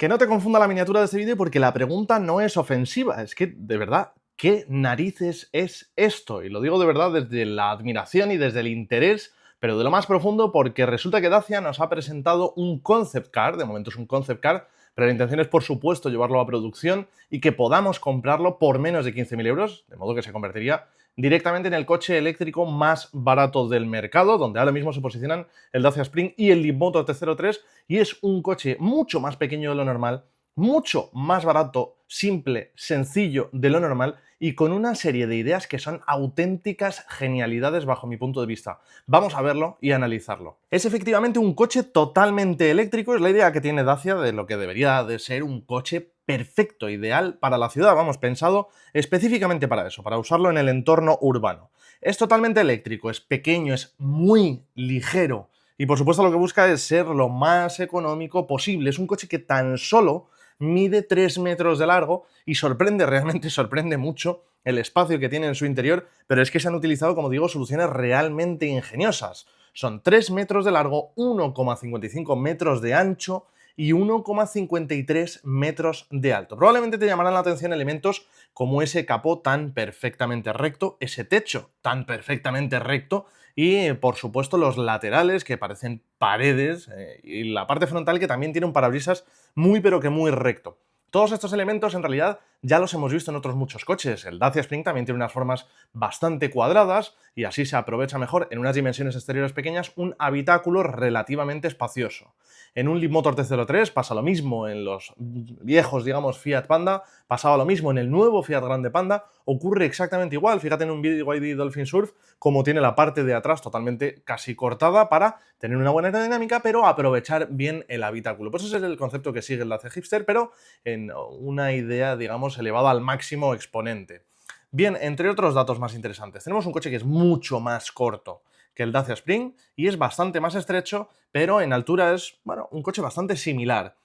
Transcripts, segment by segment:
Que no te confunda la miniatura de este vídeo porque la pregunta no es ofensiva, es que, de verdad, ¿qué narices es esto? Y lo digo de verdad desde la admiración y desde el interés, pero de lo más profundo, porque resulta que Dacia nos ha presentado un concept car, de momento es un concept car, pero la intención es, por supuesto, llevarlo a producción y que podamos comprarlo por menos de 15.000 euros, de modo que se convertiría directamente en el coche eléctrico más barato del mercado, donde ahora mismo se posicionan el Dacia Spring y el Leapmotor T03, y es un coche mucho más pequeño de lo normal, mucho más barato, simple, sencillo de lo normal y con una serie de ideas que son auténticas genialidades bajo mi punto de vista. Vamos a verlo y analizarlo. Es efectivamente un coche totalmente eléctrico, es la idea que tiene Dacia de lo que debería de ser un coche perfecto, ideal para la ciudad, vamos, pensado específicamente para eso, para usarlo en el entorno urbano. Es totalmente eléctrico, es pequeño, es muy ligero y por supuesto lo que busca es ser lo más económico posible. Es un coche que tan solo mide 3 metros de largo y sorprende, realmente sorprende mucho el espacio que tiene en su interior, pero es que se han utilizado, como digo, soluciones realmente ingeniosas. Son 3 metros de largo, 1,55 metros de ancho y 1,53 metros de alto. Probablemente te llamarán la atención elementos como ese capó tan perfectamente recto, ese techo tan perfectamente recto y, por supuesto, los laterales que parecen paredes y la parte frontal que también tiene un parabrisas muy pero que muy recto. Todos estos elementos en realidad ya los hemos visto en otros muchos coches. El Dacia Spring también tiene unas formas bastante cuadradas y así se aprovecha mejor en unas dimensiones exteriores pequeñas un habitáculo relativamente espacioso. En un Leapmotor T03 pasa lo mismo, en los viejos, digamos, Fiat Panda, pasaba lo mismo en el nuevo Fiat Grande Panda, ocurre exactamente igual. Fíjate en un BYD Dolphin Surf como tiene la parte de atrás totalmente casi cortada para tener una buena aerodinámica, pero aprovechar bien el habitáculo. Pues ese es el concepto que sigue el Dacia Hipster, pero en una idea, digamos, elevada al máximo exponente. Bien, entre otros datos más interesantes, tenemos un coche que es mucho más corto que el Dacia Spring y es bastante más estrecho, pero en altura es, bueno, un coche bastante similar.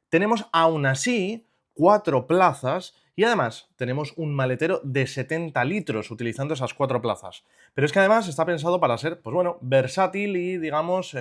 Tenemos aún así 4 plazas y además tenemos un maletero de 70 litros utilizando esas 4 plazas. Pero es que además está pensado para ser, pues bueno, versátil y digamos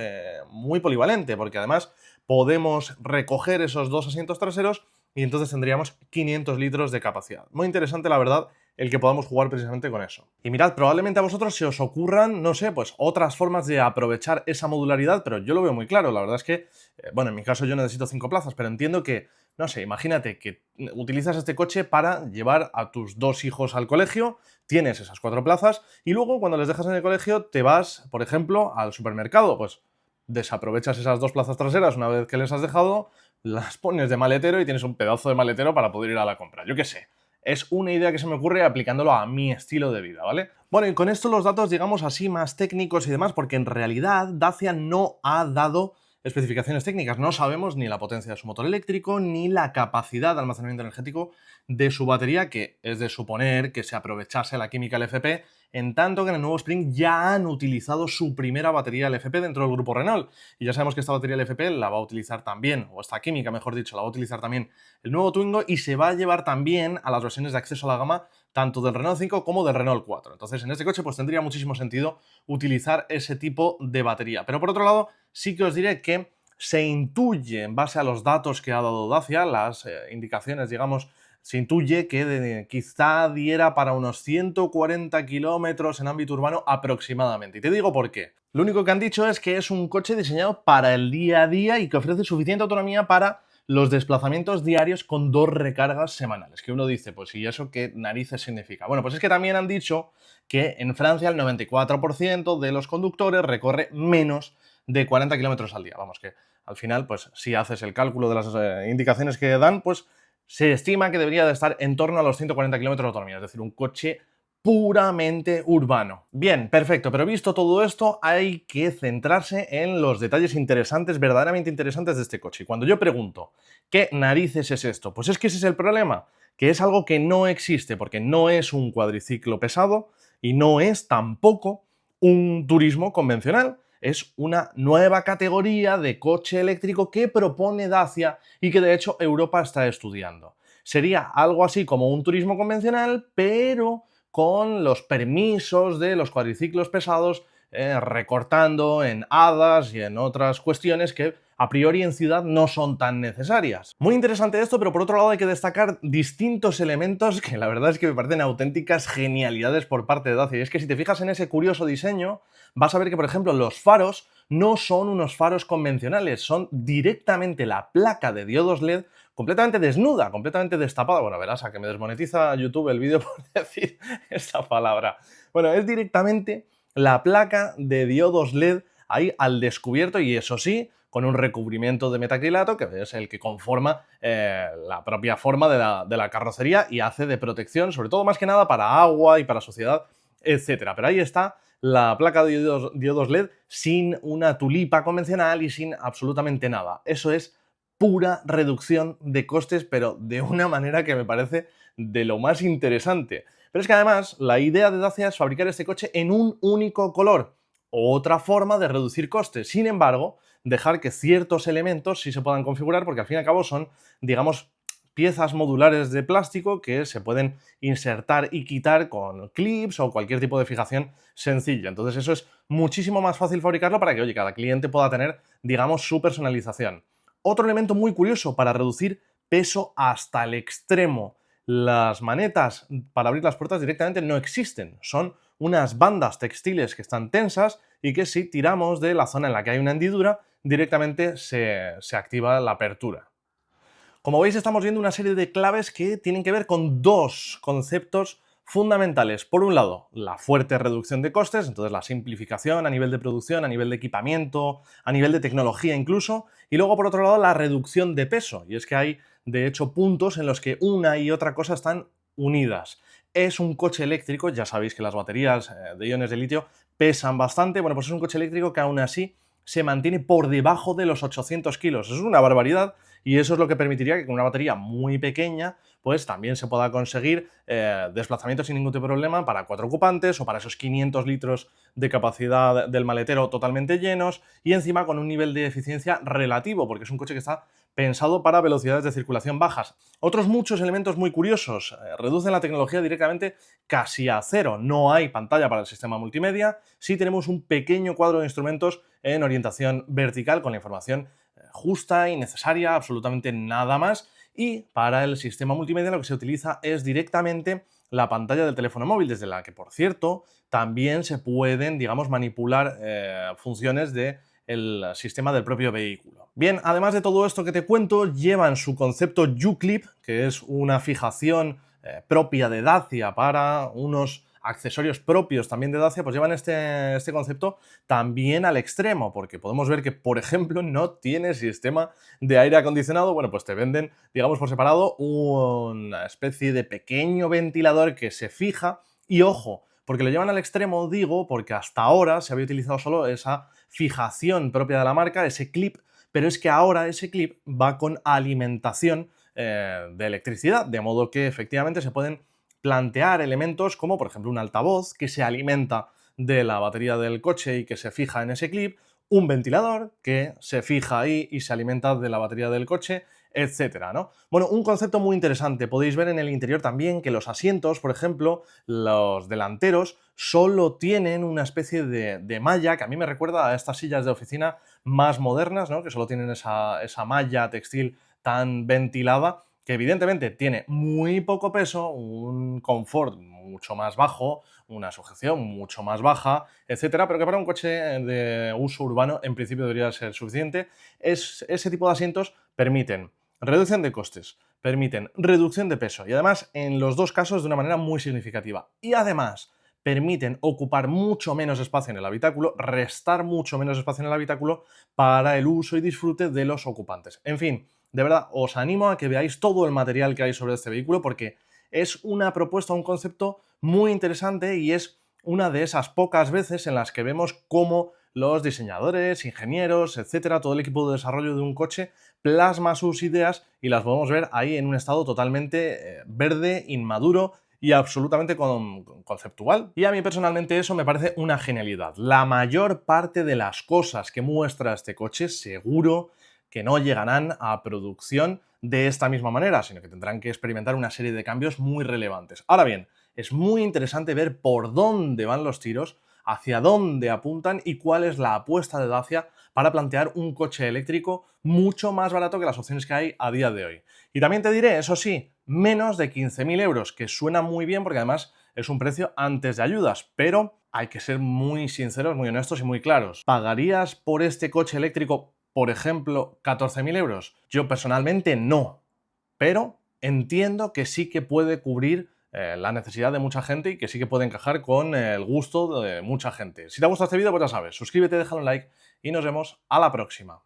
muy polivalente, porque además podemos recoger esos 2 asientos traseros y entonces tendríamos 500 litros de capacidad. Muy interesante, la verdad, el que podamos jugar precisamente con eso. Y mirad, probablemente a vosotros se os ocurran, no sé, pues otras formas de aprovechar esa modularidad, pero yo lo veo muy claro. La verdad es que, bueno, en mi caso yo necesito 5 plazas, pero entiendo que, no sé, imagínate que utilizas este coche para llevar a tus 2 hijos al colegio, tienes esas 4 plazas y luego cuando les dejas en el colegio te vas, por ejemplo, al supermercado, pues desaprovechas esas 2 plazas traseras una vez que les has dejado, las pones de maletero y tienes un pedazo de maletero para poder ir a la compra. Yo qué sé. Es una idea que se me ocurre aplicándolo a mi estilo de vida, ¿vale? Bueno, y con esto los datos, digamos así, más técnicos y demás, porque en realidad Dacia no ha dado especificaciones técnicas. No sabemos ni la potencia de su motor eléctrico, ni la capacidad de almacenamiento energético de su batería, que es de suponer que se aprovechase la química LFP, en tanto que en el nuevo Spring ya han utilizado su primera batería LFP dentro del grupo Renault. Y ya sabemos que esta batería LFP la va a utilizar también, o esta química, mejor dicho, la va a utilizar también el nuevo Twingo y se va a llevar también a las versiones de acceso a la gama tanto del Renault 5 como del Renault 4. Entonces, en este coche pues tendría muchísimo sentido utilizar ese tipo de batería. Pero por otro lado, sí que os diré que se intuye, en base a los datos que ha dado Dacia, las indicaciones, digamos, se intuye que quizá diera para unos 140 kilómetros en ámbito urbano aproximadamente. Y te digo por qué. Lo único que han dicho es que es un coche diseñado para el día a día y que ofrece suficiente autonomía para los desplazamientos diarios con 2 recargas semanales. Que uno dice, pues ¿y eso qué narices significa? Bueno, pues es que también han dicho que en Francia el 94% de los conductores recorre menos de 40 kilómetros al día. Vamos, que al final, pues si haces el cálculo de las indicaciones que dan, pues se estima que debería de estar en torno a los 140 kilómetros de autonomía, es decir, un coche puramente urbano. Bien, perfecto, pero visto todo esto, hay que centrarse en los detalles interesantes, verdaderamente interesantes de este coche. Y cuando yo pregunto, ¿qué narices es esto? Pues es que ese es el problema, que es algo que no existe, porque no es un cuadriciclo pesado y no es tampoco un turismo convencional. Es una nueva categoría de coche eléctrico que propone Dacia y que de hecho Europa está estudiando. Sería algo así como un turismo convencional, pero con los permisos de los cuadriciclos pesados recortando en hadas y en otras cuestiones que a priori en ciudad no son tan necesarias. Muy interesante esto, pero por otro lado hay que destacar distintos elementos que la verdad es que me parecen auténticas genialidades por parte de Dacia. Y es que si te fijas en ese curioso diseño, vas a ver que, por ejemplo, los faros no son unos faros convencionales, son directamente la placa de diodos LED completamente desnuda, completamente destapada. Bueno, verás, a que me desmonetiza YouTube el vídeo por decir esta palabra. Bueno, es directamente la placa de diodos LED ahí al descubierto y eso sí, con un recubrimiento de metacrilato que es el que conforma la propia forma de la carrocería y hace de protección, sobre todo más que nada para agua y para suciedad, etcétera. Pero ahí está la placa de diodos LED sin una tulipa convencional y sin absolutamente nada. Eso es pura reducción de costes, pero de una manera que me parece de lo más interesante. Pero es que además la idea de Dacia es fabricar este coche en un único color. Otra forma de reducir costes. Sin embargo, dejar que ciertos elementos sí se puedan configurar porque al fin y al cabo son, digamos, piezas modulares de plástico que se pueden insertar y quitar con clips o cualquier tipo de fijación sencilla. Entonces eso es muchísimo más fácil fabricarlo para que, oye, cada cliente pueda tener, digamos, su personalización. Otro elemento muy curioso para reducir peso hasta el extremo. Las manetas para abrir las puertas directamente no existen. Son unas bandas textiles que están tensas y que si tiramos de la zona en la que hay una hendidura, directamente se activa la apertura. Como veis, estamos viendo una serie de claves que tienen que ver con dos conceptos fundamentales. Por un lado, la fuerte reducción de costes, entonces la simplificación a nivel de producción, a nivel de equipamiento, a nivel de tecnología incluso, y luego por otro lado la reducción de peso, y es que hay de hecho puntos en los que una y otra cosa están unidas. Es un coche eléctrico, ya sabéis que las baterías de iones de litio pesan bastante, bueno, pues es un coche eléctrico que aún así se mantiene por debajo de los 800 kilos. Es una barbaridad y eso es lo que permitiría que con una batería muy pequeña pues también se pueda conseguir desplazamientos sin ningún tipo de problema para 4 ocupantes o para esos 500 litros de capacidad del maletero totalmente llenos y encima con un nivel de eficiencia relativo porque es un coche que está pensado para velocidades de circulación bajas. Otros muchos elementos muy curiosos reducen la tecnología directamente casi a cero. No hay pantalla para el sistema multimedia, sí tenemos un pequeño cuadro de instrumentos en orientación vertical con la información justa y necesaria, absolutamente nada más. Y para el sistema multimedia lo que se utiliza es directamente la pantalla del teléfono móvil, desde la que, por cierto, también se pueden, digamos, manipular funciones del sistema del propio vehículo. Bien, además de todo esto que te cuento, llevan su concepto U-Clip, que es una fijación propia de Dacia para unos accesorios propios también de Dacia, pues llevan este concepto también al extremo, porque podemos ver que, por ejemplo, no tiene sistema de aire acondicionado. Bueno, pues te venden, digamos, por separado una especie de pequeño ventilador que se fija y, ojo, porque lo llevan al extremo, digo, porque hasta ahora se había utilizado solo esa fijación propia de la marca, ese clip, pero es que ahora ese clip va con alimentación de electricidad, de modo que efectivamente se pueden plantear elementos como, por ejemplo, un altavoz que se alimenta de la batería del coche y que se fija en ese clip, un ventilador que se fija ahí y se alimenta de la batería del coche, etcétera, ¿no? Bueno, un concepto muy interesante. Podéis ver en el interior también que los asientos, por ejemplo, los delanteros, solo tienen una especie de malla que a mí me recuerda a estas sillas de oficina más modernas, ¿no? Que solo tienen esa malla textil tan ventilada que evidentemente tiene muy poco peso, un confort mucho más bajo, una sujeción mucho más baja, etcétera, pero que para un coche de uso urbano en principio debería ser suficiente. Ese tipo de asientos permiten reducción de costes, permiten reducción de peso y además en los dos casos de una manera muy significativa. Y además permiten ocupar mucho menos espacio en el habitáculo, restar mucho menos espacio en el habitáculo para el uso y disfrute de los ocupantes. En fin, de verdad, os animo a que veáis todo el material que hay sobre este vehículo porque es una propuesta, un concepto muy interesante y es una de esas pocas veces en las que vemos cómo los diseñadores, ingenieros, etcétera, todo el equipo de desarrollo de un coche plasma sus ideas y las podemos ver ahí en un estado totalmente verde, inmaduro y absolutamente conceptual. Y a mí personalmente eso me parece una genialidad. La mayor parte de las cosas que muestra este coche seguro que no llegarán a producción de esta misma manera, sino que tendrán que experimentar una serie de cambios muy relevantes. Ahora bien, es muy interesante ver por dónde van los tiros, hacia dónde apuntan y cuál es la apuesta de Dacia para plantear un coche eléctrico mucho más barato que las opciones que hay a día de hoy. Y también te diré, eso sí, menos de 15.000 euros, que suena muy bien porque además es un precio antes de ayudas, pero hay que ser muy sinceros, muy honestos y muy claros. ¿Pagarías por este coche eléctrico, por ejemplo, 14.000 euros? Yo personalmente no, pero entiendo que sí que puede cubrir la necesidad de mucha gente y que sí que puede encajar con el gusto de mucha gente. Si te ha gustado este vídeo, pues ya sabes, suscríbete, déjalo un like y nos vemos a la próxima.